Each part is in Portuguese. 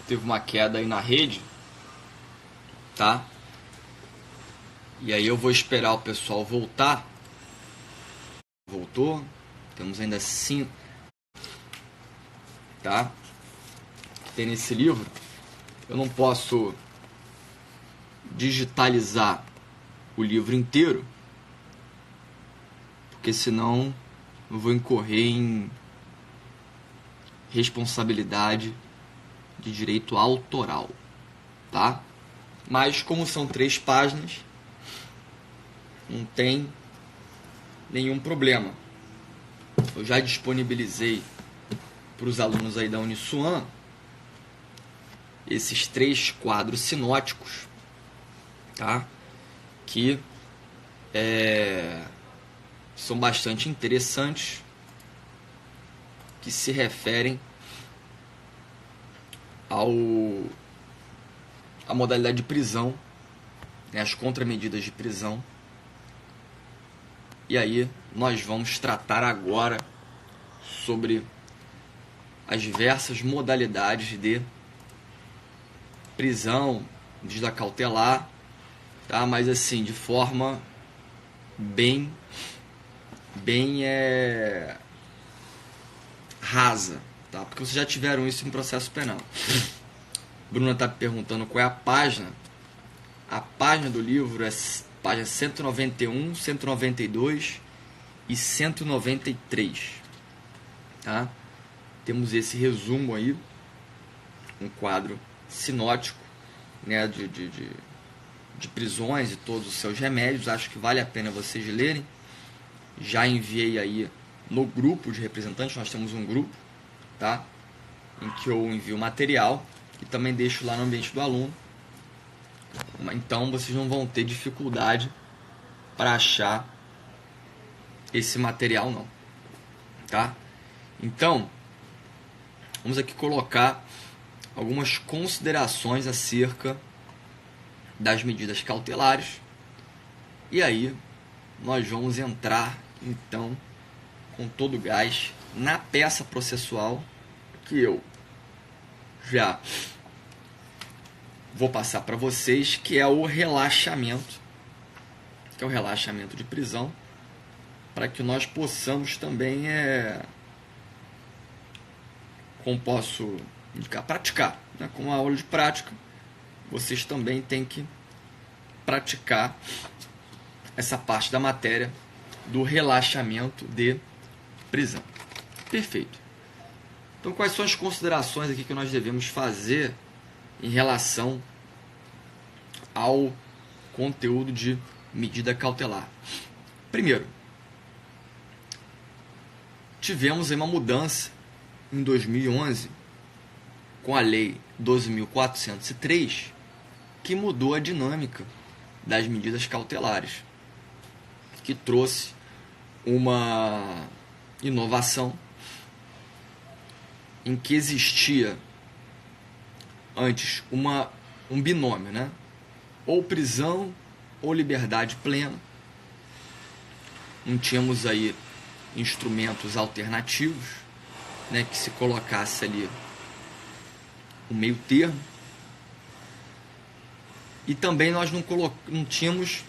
teve uma queda aí na rede, tá? E aí eu vou esperar o pessoal voltar. Voltou. Temos ainda 5, tá? Tem nesse livro. Eu não posso digitalizar o livro inteiro, porque senão eu vou incorrer em responsabilidade de direito autoral, tá? Mas como são 3 páginas, não tem nenhum problema. Eu já disponibilizei para os alunos aí da Uniswan esses 3 quadros sinóticos, tá? Que são bastante interessantes, que se referem à modalidade de prisão, né, as contramedidas de prisão. E aí nós vamos tratar agora sobre as diversas modalidades de prisão, medida cautelar, tá? Mas assim, de forma bem rasa, tá? Porque vocês já tiveram isso em processo penal. Bruna está perguntando qual é a página. A página do livro é página 191, 192 e 193, tá? Temos esse resumo aí, um quadro sinótico, né, de prisões e todos os seus remédios. Acho que vale a pena vocês lerem. Já enviei aí no grupo de representantes, nós temos um grupo, tá? Em que eu envio material e também deixo lá no ambiente do aluno. Então vocês não vão ter dificuldade para achar esse material não, tá? Então, vamos aqui colocar algumas considerações acerca das medidas cautelares. E aí nós vamos entrar então com todo o gás na peça processual, que eu já vou passar para vocês, que é o relaxamento, de prisão, para que nós possamos também, como posso indicar, praticar, né? Com a aula de prática, vocês também têm que praticar essa parte da matéria do relaxamento de prisão. Perfeito. Então, quais são as considerações aqui que nós devemos fazer em relação ao conteúdo de medida cautelar? Primeiro, tivemos uma mudança em 2011 com a Lei 12.403, que mudou a dinâmica das medidas cautelares, que trouxe uma inovação em que existia antes um binômio, né? Ou prisão ou liberdade plena. Não tínhamos aí instrumentos alternativos, né, que se colocasse ali o meio termo. E também nós tínhamos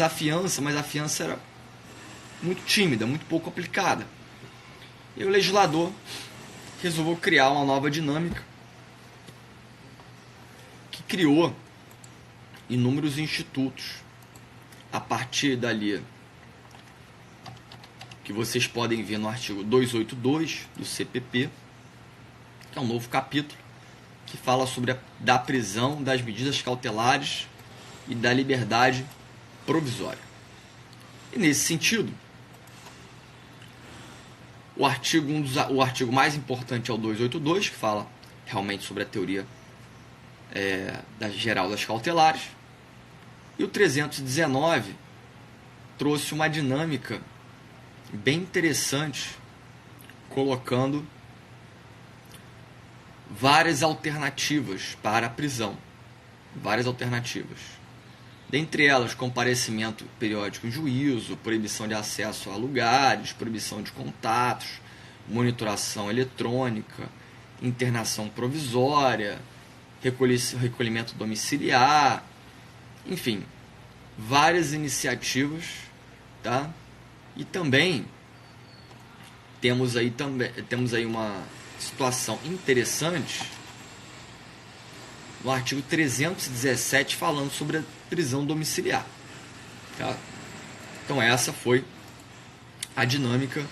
a fiança, mas a fiança era muito tímida, muito pouco aplicada. E o legislador resolveu criar uma nova dinâmica, que criou inúmeros institutos a partir dali, que vocês podem ver no artigo 282 do CPP, que é um novo capítulo, que fala sobre da prisão, das medidas cautelares e da liberdade provisória. E nesse sentido, o artigo mais importante é o 282, que fala realmente sobre a teoria geral das cautelares. E o 319 trouxe uma dinâmica bem interessante, colocando várias alternativas para a prisão. Várias alternativas. Dentre elas, comparecimento periódico em juízo, proibição de acesso a lugares, proibição de contatos, monitoração eletrônica, internação provisória, recolhimento domiciliar, enfim, várias iniciativas, tá? E também temos aí uma situação interessante no artigo 317 falando sobre a prisão domiciliar, tá? Então essa foi a dinâmica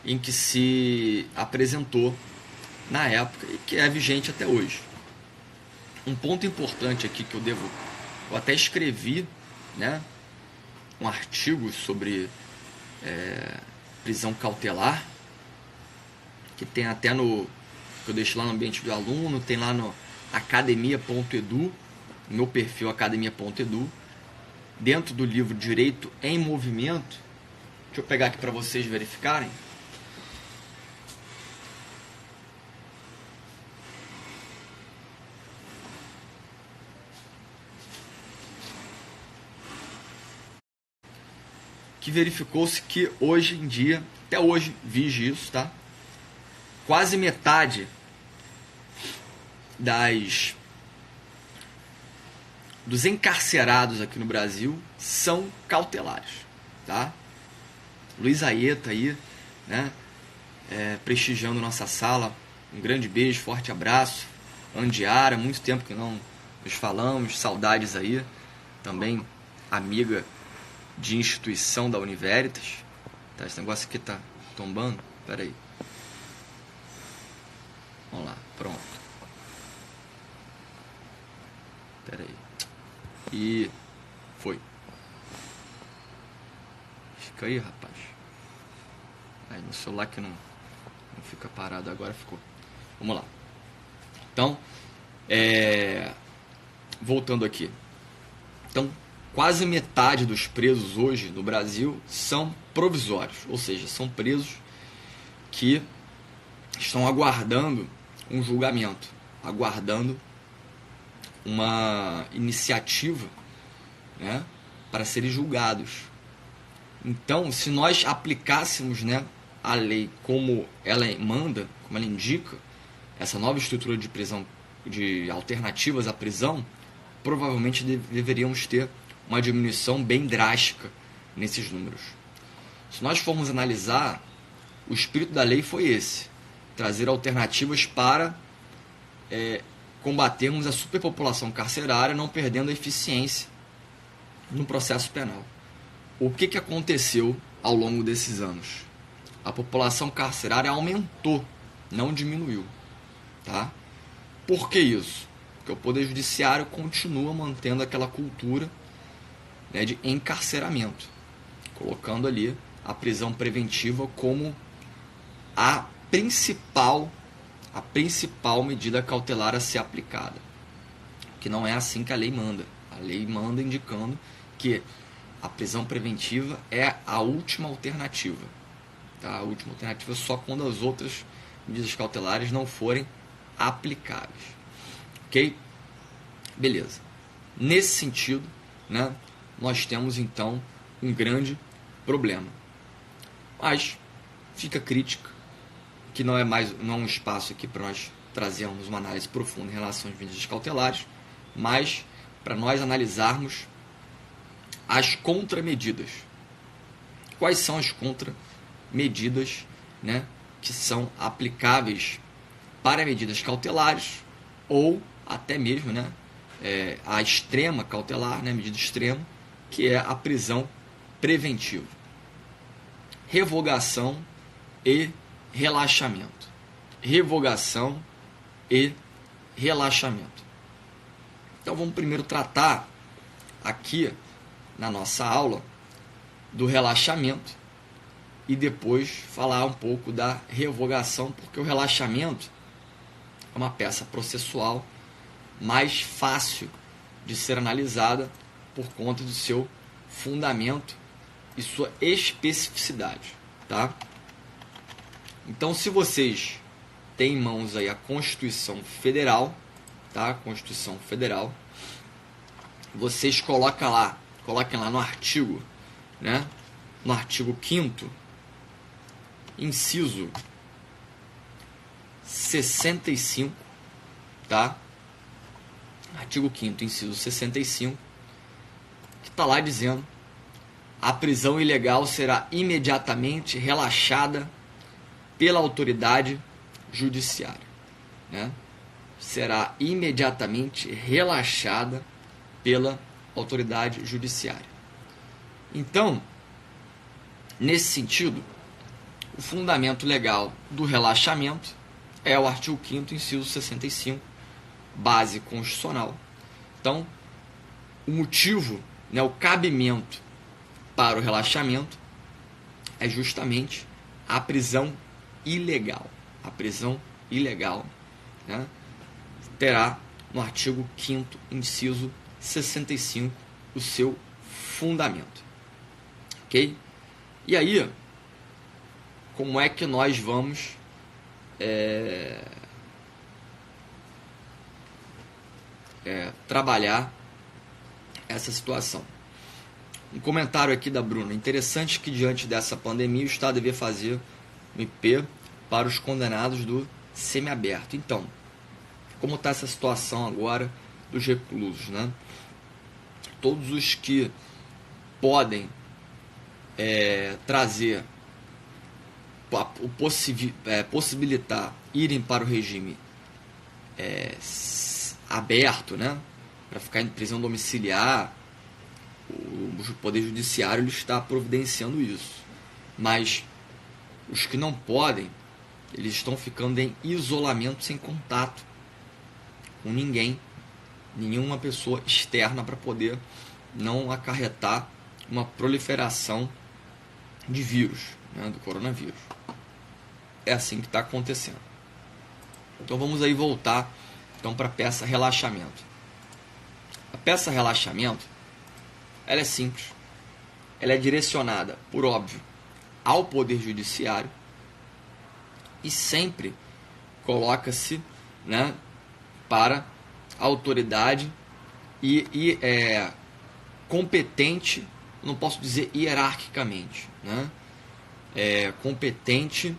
em que se apresentou na época e que é vigente até hoje. Um ponto importante aqui que eu até escrevi, né, um artigo sobre prisão cautelar, que tem até que eu deixo lá no ambiente do aluno, tem lá no academia.edu, meu perfil academia.edu, dentro do livro Direito em Movimento. Deixa eu pegar aqui para vocês verificarem. Que verificou-se que hoje em dia, até hoje vige isso, tá? Quase metade dos encarcerados aqui no Brasil são cautelares, tá? Luiz Aieta aí, né? Prestigiando nossa sala. Um grande beijo, forte abraço. Andiara, muito tempo que não nos falamos, saudades aí. Também amiga de instituição da Univeritas. Tá, esse negócio aqui tá tombando. Pera aí. Vamos lá, pronto. Pera aí. E foi. Fica aí, rapaz. Aí no celular que não fica parado agora, ficou. Vamos lá. Então, voltando aqui. Então, quase metade dos presos hoje no Brasil são provisórios, ou seja, são presos que estão aguardando um julgamento, aguardando uma iniciativa, né, para serem julgados. Então, se nós aplicássemos, né, a lei como ela manda, como ela indica, essa nova estrutura de prisão, de alternativas à prisão, provavelmente deveríamos ter uma diminuição bem drástica nesses números. Se nós formos analisar, o espírito da lei foi esse: trazer alternativas para combatermos a superpopulação carcerária, não perdendo a eficiência no processo penal. O que aconteceu ao longo desses anos? A população carcerária aumentou, não diminuiu, tá? Por que isso? Porque o Poder Judiciário continua mantendo aquela cultura, né, de encarceramento, colocando ali a prisão preventiva como a principal medida cautelar a ser aplicada. Que não é assim que a lei manda. A lei manda indicando que a prisão preventiva é a última alternativa. Tá? A última alternativa só quando as outras medidas cautelares não forem aplicáveis. Ok? Beleza. Nesse sentido, né, nós temos então um grande problema. Mas fica a crítica, que não é um espaço aqui para nós trazermos uma análise profunda em relação às medidas cautelares, mas para nós analisarmos as contramedidas. Quais são as contramedidas, né, que são aplicáveis para medidas cautelares ou até mesmo, né, a extrema cautelar, né, medida extrema, que é a prisão preventiva. Revogação e relaxamento. Revogação e relaxamento. Então vamos primeiro tratar aqui na nossa aula do relaxamento e depois falar um pouco da revogação, porque o relaxamento é uma peça processual mais fácil de ser analisada por conta do seu fundamento e sua especificidade, tá? Então, se vocês têm em mãos aí a Constituição Federal, tá? Constituição Federal, vocês coloquem lá no artigo, né? No artigo 5º, inciso 65, tá? artigo 5º, inciso 65, que está lá dizendo: a prisão ilegal será imediatamente relaxada pela autoridade judiciária, né? Será imediatamente relaxada pela autoridade judiciária. Então, nesse sentido, o fundamento legal do relaxamento é o artigo 5º, inciso 65, base constitucional. Então, o motivo, né, o cabimento para o relaxamento é justamente a prisão ilegal. A prisão ilegal, né, terá no artigo 5º, inciso 65, o seu fundamento. Ok? E aí, como é que nós vamos trabalhar essa situação? Um comentário aqui da Bruna: interessante que diante dessa pandemia o Estado devia fazer um IP para os condenados do semiaberto. Então, como está essa situação agora dos reclusos, né? Todos os que podem trazer, possibilitar irem para o regime aberto, né, para ficar em prisão domiciliar, o Poder Judiciário ele está providenciando isso. Mas os que não podem, eles estão ficando em isolamento, sem contato com ninguém, nenhuma pessoa externa, para poder não acarretar uma proliferação de vírus, né, do coronavírus. É assim que está acontecendo. Então vamos aí voltar para a peça relaxamento. A peça relaxamento, ela é simples. Ela é direcionada, por óbvio, ao Poder Judiciário e sempre coloca-se, né, para a autoridade e competente, não posso dizer hierarquicamente, né, competente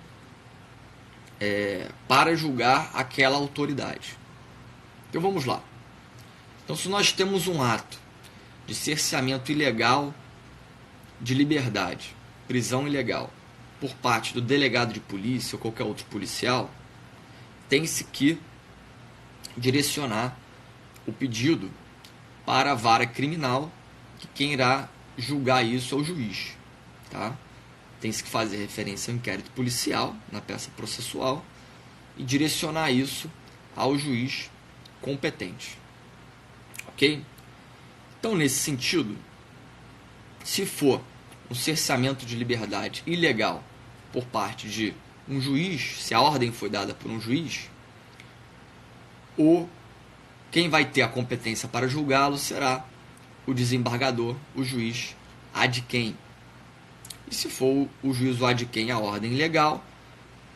para julgar aquela autoridade. Então vamos lá. Então, se nós temos um ato de cerceamento ilegal de liberdade, prisão ilegal, por parte do delegado de polícia ou qualquer outro policial, tem-se que direcionar o pedido para a vara criminal, que quem irá julgar isso é o juiz, tá? Tem-se que fazer referência ao inquérito policial na peça processual e direcionar isso ao juiz competente. Ok? Então, nesse sentido, se for um cerceamento de liberdade ilegal por parte de um juiz, se a ordem foi dada por um juiz, quem vai ter a competência para julgá-lo será o desembargador, o juiz ad quem. E se for o juiz ad quem a ordem legal,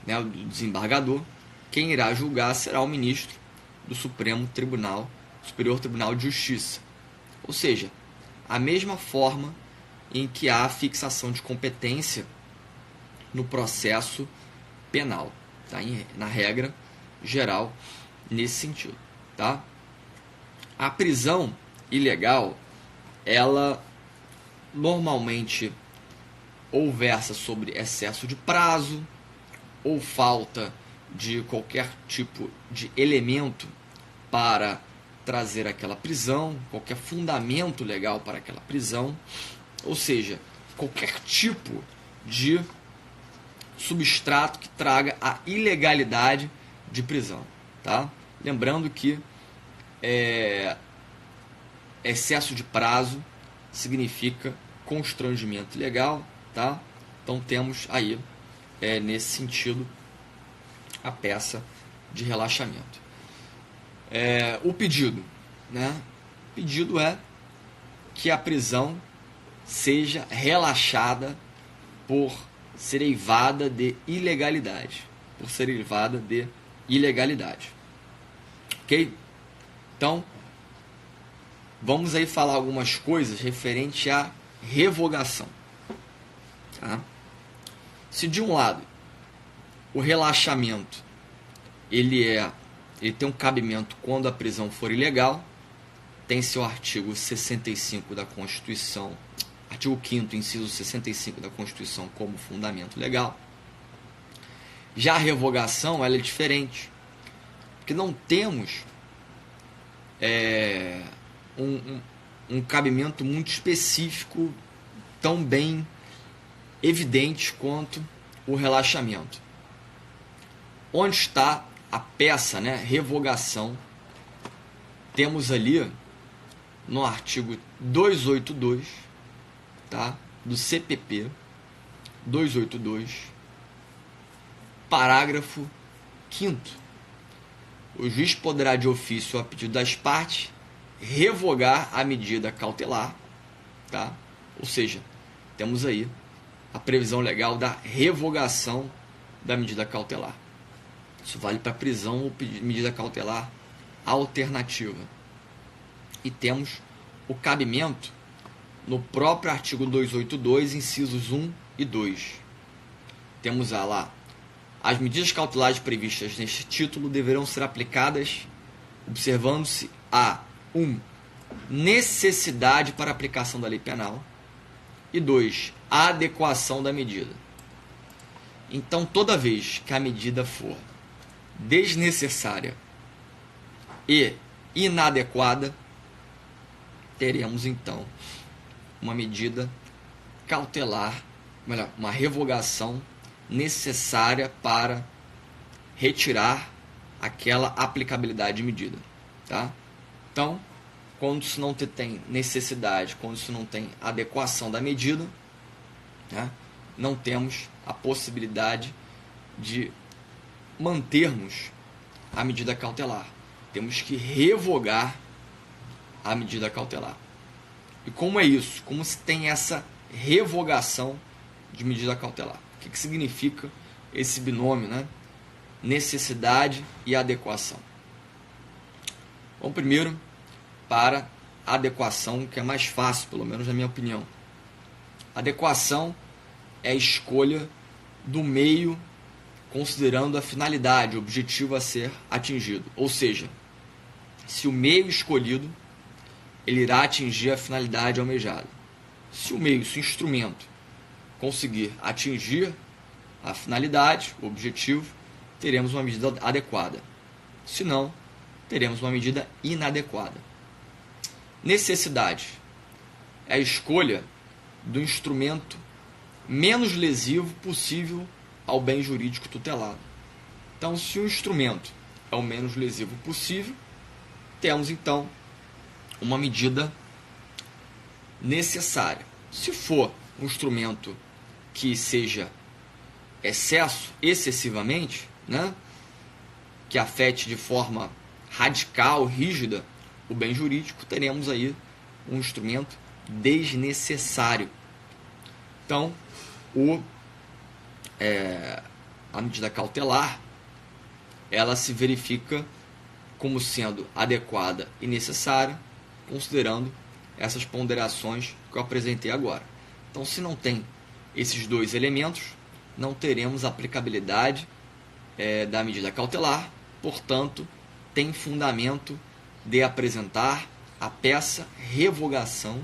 né, o desembargador, quem irá julgar será o ministro do Supremo Tribunal, Superior Tribunal de Justiça. Ou seja, a mesma forma em que há a fixação de competência no processo penal, tá? Na regra geral, nesse sentido, tá? A prisão ilegal, ela normalmente ou versa sobre excesso de prazo, ou falta de qualquer tipo de elemento para trazer aquela prisão, qualquer fundamento legal para aquela prisão, ou seja, qualquer tipo de substrato que traga a ilegalidade de prisão, tá? Lembrando que excesso de prazo significa constrangimento ilegal, tá? Então temos aí, nesse sentido, a peça de relaxamento. O pedido, né? O pedido é que a prisão seja relaxada por ser eivada de ilegalidade. Ok? Então, vamos aí falar algumas coisas referente à revogação. Tá? Se de um lado o relaxamento ele tem um cabimento quando a prisão for ilegal, tem seu artigo 65 da Constituição, artigo 5º, inciso 65 da Constituição como fundamento legal. Já a revogação, ela é diferente, porque não temos um cabimento muito específico, tão bem evidente quanto o relaxamento. Onde está a peça, né, revogação? Temos ali no artigo 282, tá, do CPP, 282, parágrafo 5º. O juiz poderá, de ofício ou a pedido das partes, revogar a medida cautelar, tá? Ou seja, temos aí a previsão legal da revogação da medida cautelar. Isso vale para prisão ou medida cautelar alternativa. E temos o cabimento no próprio artigo 282, incisos 1 e 2. Temos lá: as medidas cautelares previstas neste título deverão ser aplicadas observando-se a 1. Necessidade para a aplicação da lei penal, e 2. A adequação da medida. Então, toda vez que a medida for desnecessária e inadequada, teremos então uma medida cautelar, melhor, uma revogação necessária para retirar aquela aplicabilidade de medida, tá? Então, quando isso não tem necessidade, quando isso não tem adequação da medida, né, não temos a possibilidade de mantermos a medida cautelar. Temos que revogar a medida cautelar. E como é isso? Como se tem essa revogação de medida cautelar? O que significa esse binômio, né? Necessidade e adequação. Vamos primeiro para a adequação, que é mais fácil, pelo menos na minha opinião. Adequação é a escolha do meio considerando a finalidade, o objetivo a ser atingido. Ou seja, se o meio escolhido ele irá atingir a finalidade almejada. Se o meio, se o instrumento conseguir atingir a finalidade, o objetivo, teremos uma medida adequada. Se não, teremos uma medida inadequada. Necessidade é a escolha do instrumento menos lesivo possível ao bem jurídico tutelado. Então, se o instrumento é o menos lesivo possível, temos então uma medida necessária. Se for um instrumento que seja excessivamente, né, que afete de forma radical, rígida, o bem jurídico, teremos aí um instrumento desnecessário. Então, a medida cautelar, ela se verifica como sendo adequada e necessária, considerando essas ponderações que eu apresentei agora. Então, se não tem esses dois elementos, não teremos aplicabilidade da medida cautelar, portanto, tem fundamento de apresentar a peça revogação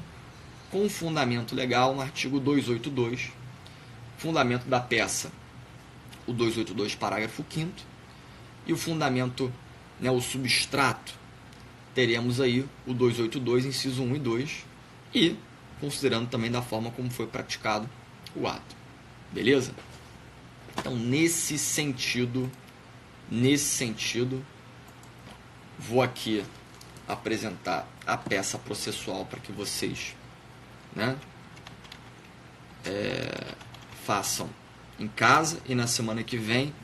com fundamento legal no artigo 282, fundamento da peça, o 282, parágrafo 5º, e o fundamento, né, o substrato, teremos aí o 282, inciso 1 e 2, e considerando também da forma como foi praticado o ato. Beleza? Então, nesse sentido, vou aqui apresentar a peça processual para que vocês, né, façam em casa, e na semana que vem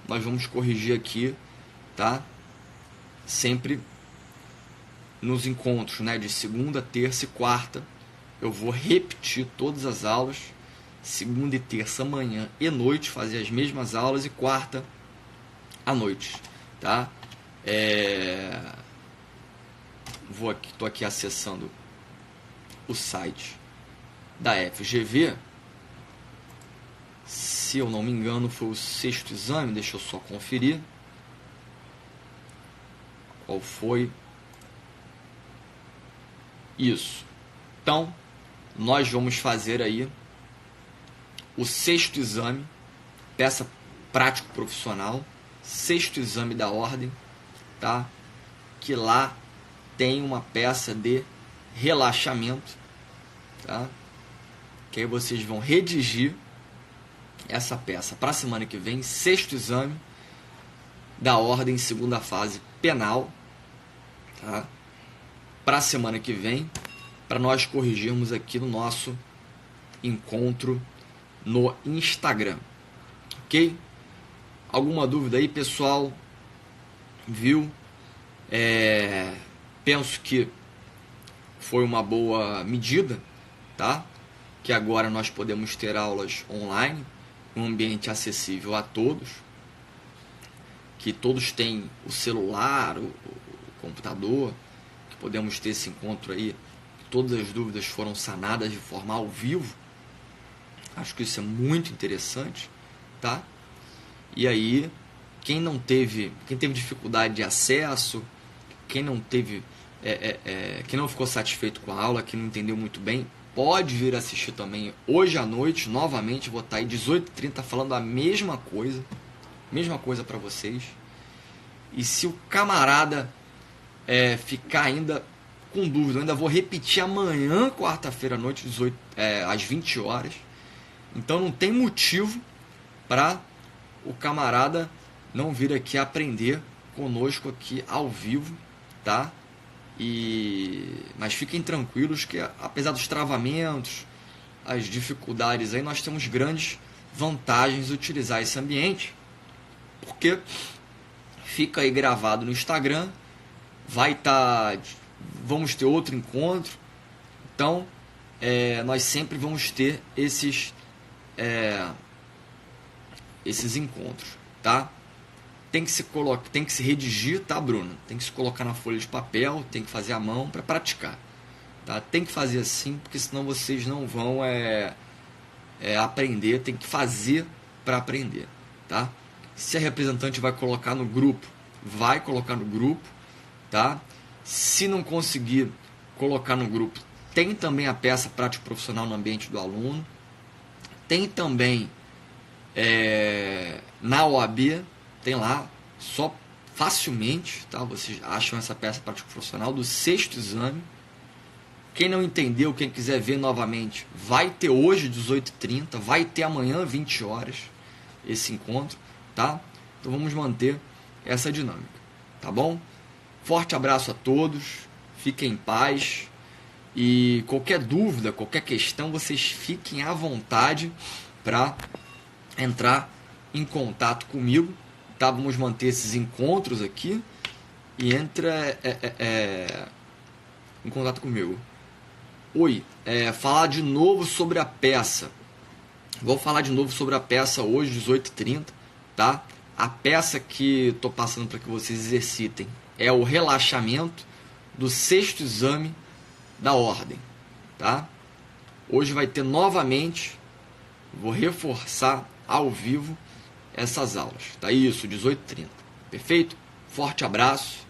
nós vamos corrigir aqui, tá? Sempre nos encontros, né, de segunda, terça e quarta, eu vou repetir todas as aulas, segunda e terça manhã e noite, fazer as mesmas aulas, e quarta à noite, tá? Estou aqui acessando o site da FGV. Se eu não me engano, foi o 6º exame, deixa eu só conferir qual foi. Isso. Então, nós vamos fazer aí o 6º exame, peça prático profissional, 6º exame da ordem, tá? Que lá tem uma peça de relaxamento, tá? Que aí vocês vão redigir essa peça para a semana que vem, 6º exame da ordem, segunda fase penal, tá? Para a semana que vem, para nós corrigirmos aqui no nosso encontro no Instagram, ok? Alguma dúvida aí, pessoal? Viu? Penso que foi uma boa medida, tá? Que agora nós podemos ter aulas online, um ambiente acessível a todos, que todos têm o celular, o computador, que podemos ter esse encontro aí, todas as dúvidas foram sanadas de forma ao vivo. Acho que isso é muito interessante, tá? E aí, quem teve dificuldade de acesso, quem não ficou satisfeito com a aula, quem não entendeu muito bem, pode vir assistir também hoje à noite, novamente, vou estar aí 18h30 falando a mesma coisa para vocês. E se o camarada ficar ainda com dúvida, eu ainda vou repetir amanhã, quarta-feira à noite, às 20 horas. Então não tem motivo para o camarada não vir aqui aprender conosco aqui ao vivo, tá? Mas fiquem tranquilos que, apesar dos travamentos, as dificuldades aí, nós temos grandes vantagens de utilizar esse ambiente, porque fica aí gravado no Instagram, vamos ter outro encontro, então nós sempre vamos ter esses encontros, tá? Tem que se redigir, tá, Bruno? Tem que se colocar na folha de papel, tem que fazer à mão para praticar, tá? Tem que fazer assim, porque senão vocês não vão aprender. Tem que fazer para aprender, tá? Se a representante vai colocar no grupo, vai colocar no grupo, tá? Se não conseguir colocar no grupo, tem também a peça prático profissional no ambiente do aluno, tem também na OAB, tem lá, só facilmente, tá? Vocês acham essa peça prática profissional do 6º exame. Quem não entendeu, quem quiser ver novamente, vai ter hoje 18h30, vai ter amanhã 20 horas esse encontro, tá? Então vamos manter essa dinâmica, tá bom? Forte abraço a todos, fiquem em paz e qualquer dúvida, qualquer questão, vocês fiquem à vontade para entrar em contato comigo. Tá, vamos manter esses encontros aqui e entra em contato comigo. Oi, falar de novo sobre a peça. Vou falar de novo sobre a peça hoje, 18h30, tá? A peça que estou passando para que vocês exercitem é o relaxamento do 6º exame da ordem, tá? Hoje vai ter novamente, vou reforçar ao vivo essas aulas, tá? Isso, 18h30. Perfeito? Forte abraço